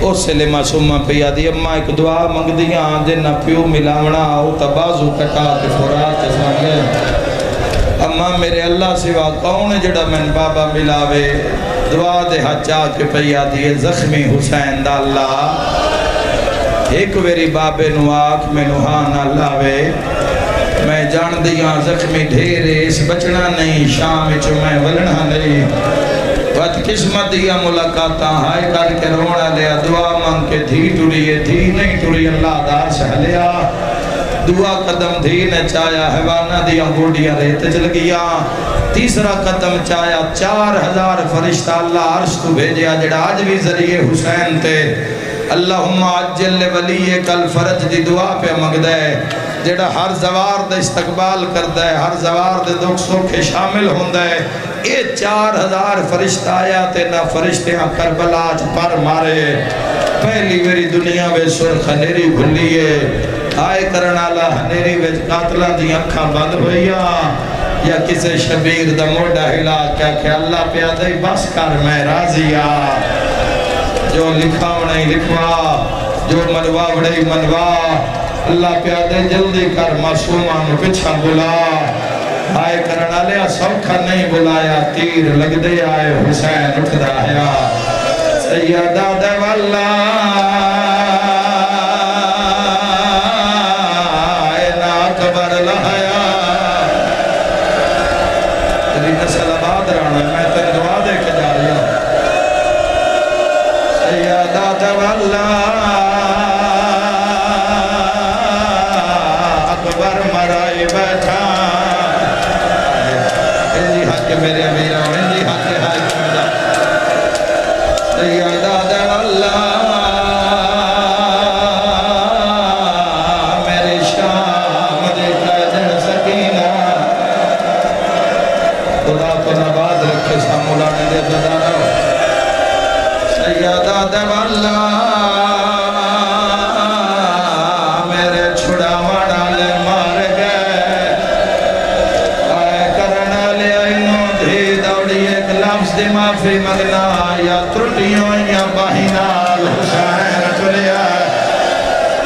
او سے لے معصومہ پہ یادی اممہ ایک دعا منگ دیاں جنہ پیو ملاونا او تبازو کٹا کے فرات سامنے اممہ میرے اللہ سوا کون جڑا من بابا ملاوے دعا دے ہچا کے پہ یادی زخمی حسین دا اللہ ایک ویری بابے نو آکھ میں نوحان اللہ وے میں جان دیاں زخمی ڈھیرے اس بچنا نہیں شام چو میں ولنا نہیں وقت قسمت دیا ملاقاتاں ہائے کر کے رونا لیا دعا مانگ کے دھی ٹوڑی ہے دھی نہیں ٹوڑی اللہ دار سہلیا دعا قدم دھی نے چایا حیوانہ دیا گوڑیاں رہتے چل گیا تیسرا قدم چایا 4000 فرشتہ اللہ عرش تو بھیجیا جڑا آج بھی ذریعے حسین تے اللہم عجل ولی کل فرج دی دعا پہ مگ دے جڑا ہر زوار دے استقبال کر دے ہر زوار دے دکھ سوکھے شامل ہوں دے اے 4000 فرشتہ آیا تے نہ فرشتیاں کربلا آج پر مارے پہلی میری دنیا میں سرخ ہنیری بھلیے آئے کرنالا ہنیری ویج قاتلہ دی اکھاں بند ہوئیا یا کسے شبیر دا موڑا ہلا کیا کہ اللہ پیادہ بس کر میں راضیا جو لکھا نہیں لکھوا جو منوا بڑی منوا اللہ پیادے جلدی کر معصومان پچھا بلا آئے کرنا لیا سوکھا نہیں بلایا تیر لگ دے آئے حسین اٹھ دایا سیدہ دے واللہ اینا اکبر لہیا تیری نسل آباد رانا میں تن دعا دے کے جا رہا سیدہ دے واللہ اکبر مرائی بیٹھا میرے امیرہ انجی حق حائد کمدہ سیدہ دے واللہ میرے شام دے قیدن سکینہ خدا کو نباد رکھے سامولانے دے بدانا سیدہ دے واللہ میرے چھڑا مانا لے مار گئے آئے کرنا لے دی معافی مگنا یا ترٹیوں یا باہینال حسین چلیا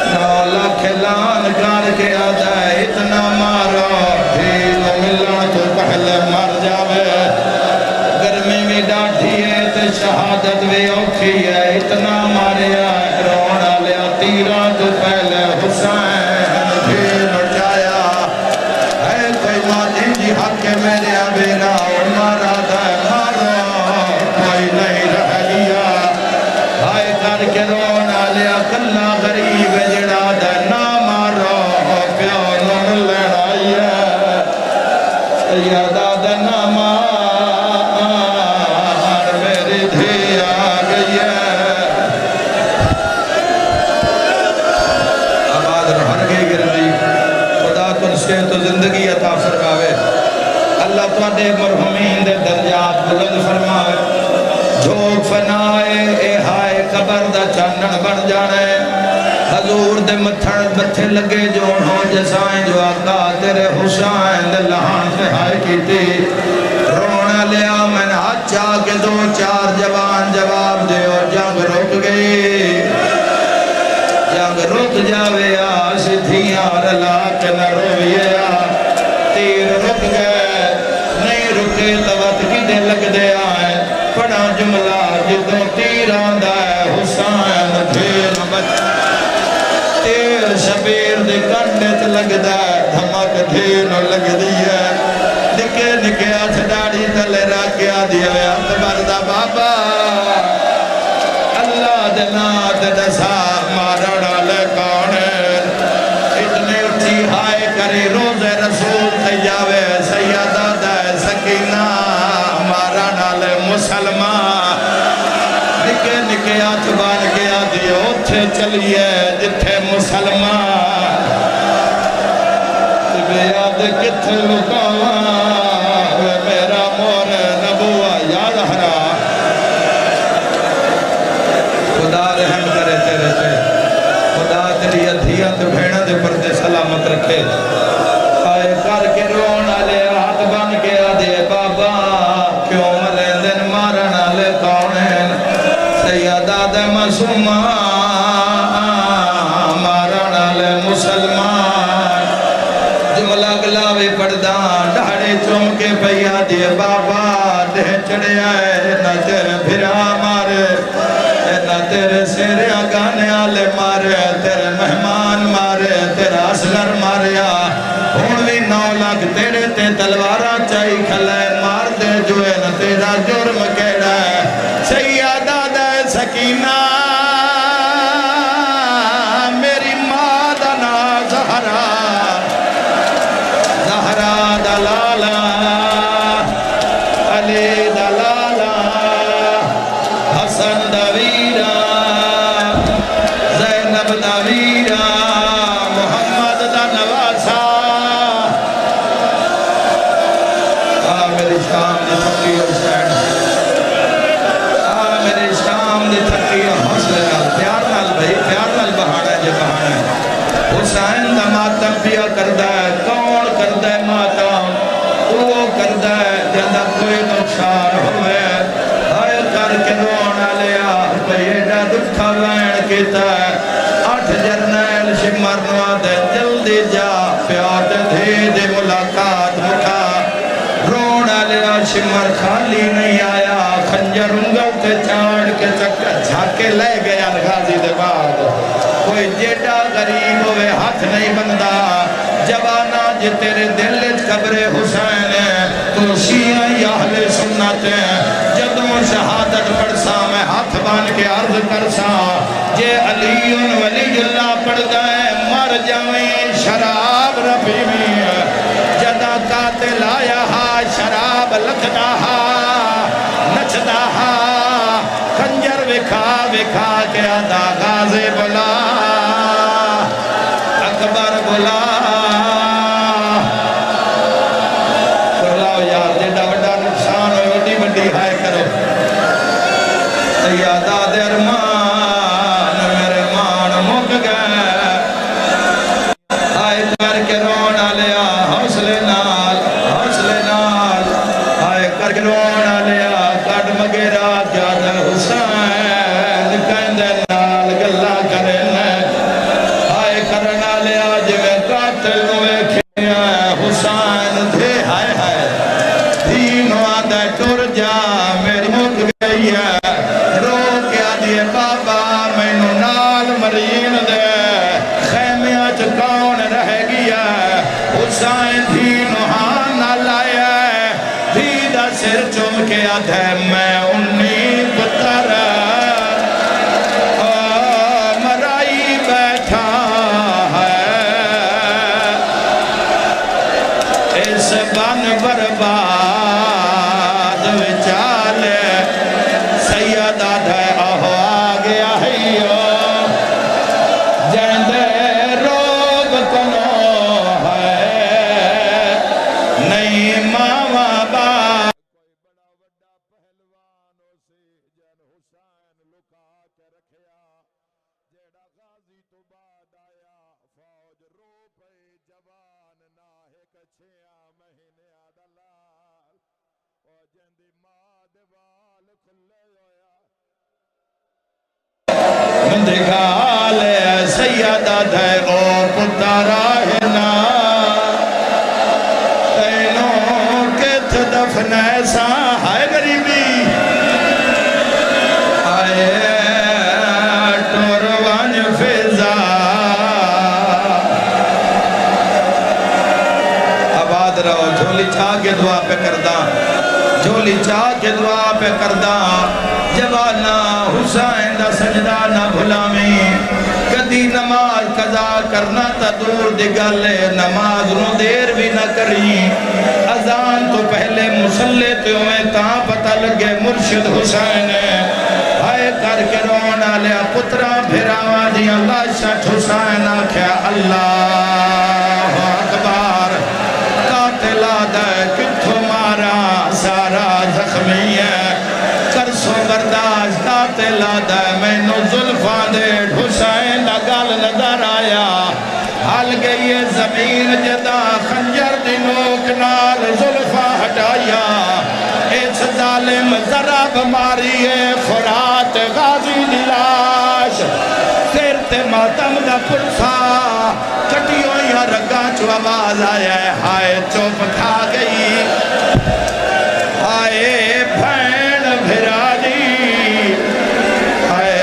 نولا کھلان کار کے آجائے اتنا مارو بھیل ملن تو پہلے مر جاوے گرمی میں ڈاٹھی ہے تے شہادت بھی اوکھی ہے اتنا ماریا رونا لیا تیرہ تو پہلے حسین بھیل جایا ہے کوئی مادن جی حق کے میرے ابینا مارا دائے کہ رونا لیا کلا غریب جڑا دے نامارو پیانوں لڑائیے سیدہ دے نامار میری دھی آ گئی ہے فنائے اے ہائے قبر دا چانن بن جانے حضور دے متھے لگے جو ہو جسائیں جو آقا تیرے حسین دے لہان سے ہائے کی تھی رونا لیا میں نے ہاتھ چاہ کے دو چار جوان جواب دے اور جنگ رک گئی جنگ رک جاوے آس دھیاں رلا کے نہ رویے تیر رک گئے نہیں رکے توت کی دے لگ دے آئے پڑا جملہ جدوں تیر آندہ ہے حسین دھیر بچ تیر شبیر دی کنڈت لگ دے دھمک دھیر لگ دیئے نکے نکے آتھ ڈاڑی تلے راکیا دیئے اکبر دا بابا اللہ دنات دسا مارڑا لے کونے اتنے اٹھی ہائے کری روز رسول تیاوے سیدہ دے سکینہ مارڑا لے مسلمان نکے نکے آتھ بان گیا دیئے اتھے چلیے جتھے مسلمان بے یاد کتھے لکاواں میرا مور نبوہ یاد ہرا خدا رحم کرے تیرے تے خدا تیری ادھیاں تے بھیڑا دے پردے سلامت رکھے آئے کر کے رونا لے ہاتھ بن کے آدھے بابا کیوں ملے دن مارنا لے کونین سیدہ دے مسلمان مارنا لے مسلمان جملہ گلاوے پردان ڈھاڑے چوم کے پیا دے بابا دے چڑے آئے نہ تیرے بھرا مارے نہ تیرے سیرے آگانے آلے مارے تیرے مہمان مارے تیرا اصغر ماریا ہونوی 9 لاکھ تیرے تے تلوارہ چاہی کھلے مار دے جوئے نہ تیرا جرم کہڑا ہے سیدہ دے سکینہ میری ماں دنا زہرا زہرا دلالا علی دلالا حسن دویرہ زینب دویرہ محمد دا نواسا میری شام دی تھکی حسین میری شام دی تھکی حوصلے نال پیار نال بھائی پیار نال بہانا جے بہانا ہے حسین دا ماتم پیا کردہ ہے کون کردہ ہے ماتم وہ کردہ ہے جندہ کوئی نقصان ہوئے ہائے کر کے رونا لیا بیٹا دکھا وین کیتا ہے 8 جرنیل شمرنوا دے جلدی جا پیات دے دے ملاقات مکھا رونا لیا شمر خالی نہیں آیا خنجر انگل تے چاڑ کے چکر جھاکے لے گیا غازی دے بعد کوئی جیڑا غریب ہوئے ہاتھ نہیں بندہ جوانا جے تیرے دل قبر حسین تو شیعہ یا اہل سنت جدوں شہادت پڑھسا میں ہاتھ بان کے عرض کرسا جے علی ولی اللہ پڑھ گئے مر جائیں شراب ربی میں جدا قاتل آیا ہا شراب لکھدا ہا نچدا ہا خنجر وکھا کے آدھا غازے بلا اکبر بلا یار جیڑا بڑا نقصان ہوئے وڈی وڈی ہائے کرو یادہ در مان میرے مان مک گئے آئے کر کے رونا لیا حوصلے نال آئے کر کے رونا لیا کٹ مگیرہ کیا در حسین کہندے نال گلہ کرنے آئے کرنا لیا جو قاتل ہوئے کھیا حسین دے ہائے ہائے دینوں آدھے ٹر جا میری مک گئی ہے رو کیا دیئے بابا مینو نال مرین دے خیمیاں چکاؤن رہ گیا حسین دینوں ہاں نہ لائے دیدہ سر چم کے آدھے میں 19
حسین لکا کے رکھیا جیڑا غازی تو بعد آیا فوج رو پئی جوان ناہک 6 مہینے آدلال او جندی ماں دے وال کھلے ہویا
دگال سیدہ دے او پتارا ہے نا تینوں کت دفن ایسا ہائے غریبی آئے ٹوروان فضا آباد رہو جھولی چاہ کے دعا پہ کردہ جھولی چاہ کے دعا پہ کردہ جوانا حسین دا سجدہ نہ بھلامیں کدی نماز قضا کرنا تا دور دی گلے نماز نو دیر بھی نہ کریں اذان تو پہلے مسلے تے ہوئے تاں پتہ لگے مرشد حسین ہائے کر کے رونا لیا پترہ پھراوا دی اللہ شاہ حسین آکھیا اللہ اکبر قاتل آدھے کتھو مارا سارا زخمی ہے کرسو برداشت قاتل آدھے میں نو ظلفان دے حسین لگال نظر آیا حال گئی زمین جدا خنجر دی نوک نال ظلفہ ہٹایا اس ظالم ضرب ماری فرات غازی دلاش سر تے ماتم دا پرسا کٹیوں یا رگا چو آواز آیا ہے ہائے چوپ کھا گئی ہائے بھین بھرا دی ہائے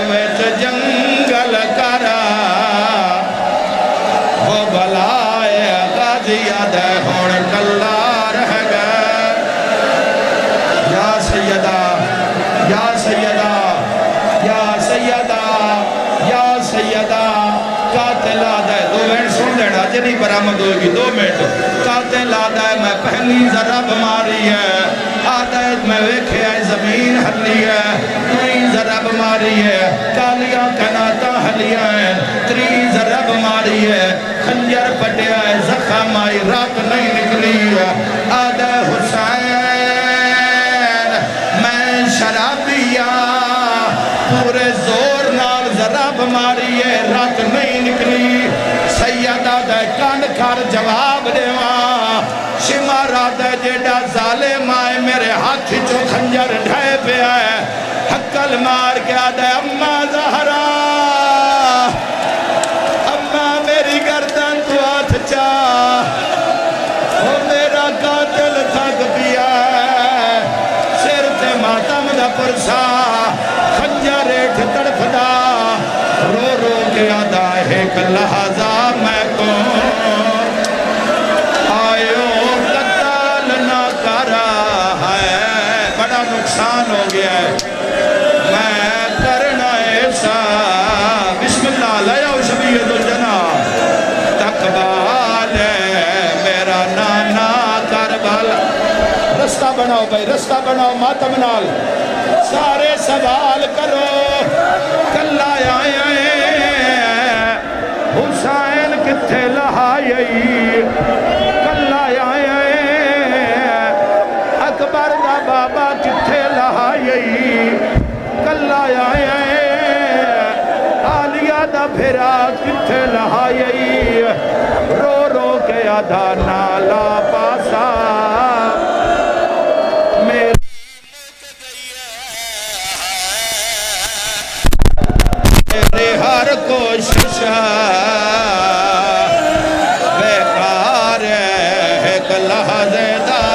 ویچ جنگل کرا وہ بلائے غازی آدھے ہون کلا رہ گئے یا سیدہ یا سیدہ یا سیدہ یا سیدہ قاتل آدھے 2 منٹ سن دینا جنہی برآمد ہوگی 2 منٹ قاتل آدھے میں پہلی ضرب ماری ہے آدھے میں ویکھے آئی زمین ہلی ہے 3 ضرب ماری ہے کالیاں کناتا ہلیاں ہیں 3 ضرب ماری ہے خنجر پٹیا ہے زخم آئی رات نہیں نکلی ہے آدھے حسین میں شرابیا پورے زور نال ضرب ماری ہے رات نہیں نکلی سیدہ دے کان کھار جواب دیواں شمارا دے جیڑا ظالم آئے میرے ہاتھ چو خنجر ڈھائے پہ آئے حقل مار کے آدھے اممہ زہرا اممہ میری گردن تو ہاتھ چاہ وہ میرا قاتل تھک پیا ہے سر تے ماتم دا پرسا خنجر ایٹھ تڑپ دا رو رو کے آدھا ایک لحظہ میں کون آئیو قتال نہ کرا ہے بڑا نقصان ہو گیا ہے میں کرنا ایسا بسم اللہ لیا شبیت الجنہ تقبال ہے میرا نانا کربل رستہ بناؤ بھائی رستہ بناؤ ماتم نال سارے سوال کرو کلا آئے حسین کتھے لہائی کلا آئے اکبر دا بابا کتھے لہائی کلا آئے آلیہ دا بھرا کتھے لہائی رو رو کے آدھا نالا پاسا میرے ہر کوشش بیکار ہے ایک لحظے دا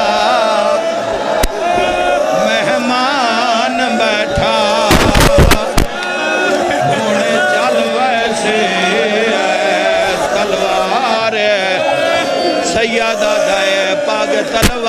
مہمان بیٹھا ہونے چل ویسے تلوار سیدہ دائے پاگ تلوار